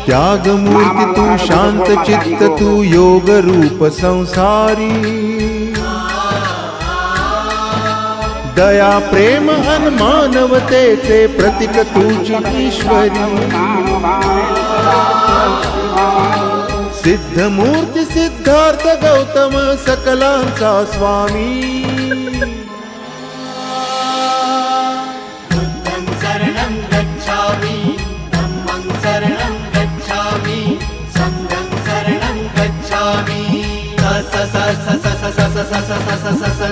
त्यागमूर्ती तू शांत चित्त तू योग रूप संसारी दया प्रेम अन मानवतेचे प्रतीक तुझी ईश्वरी सिद्धमूर्ती सिद्धार्थ गौतम सकलांचा स्वामी बुद्धं शरणं गच्छामि धम्मं शरणं गच्छामि संघं शरणं गच्छामि स स स स स स स स स स स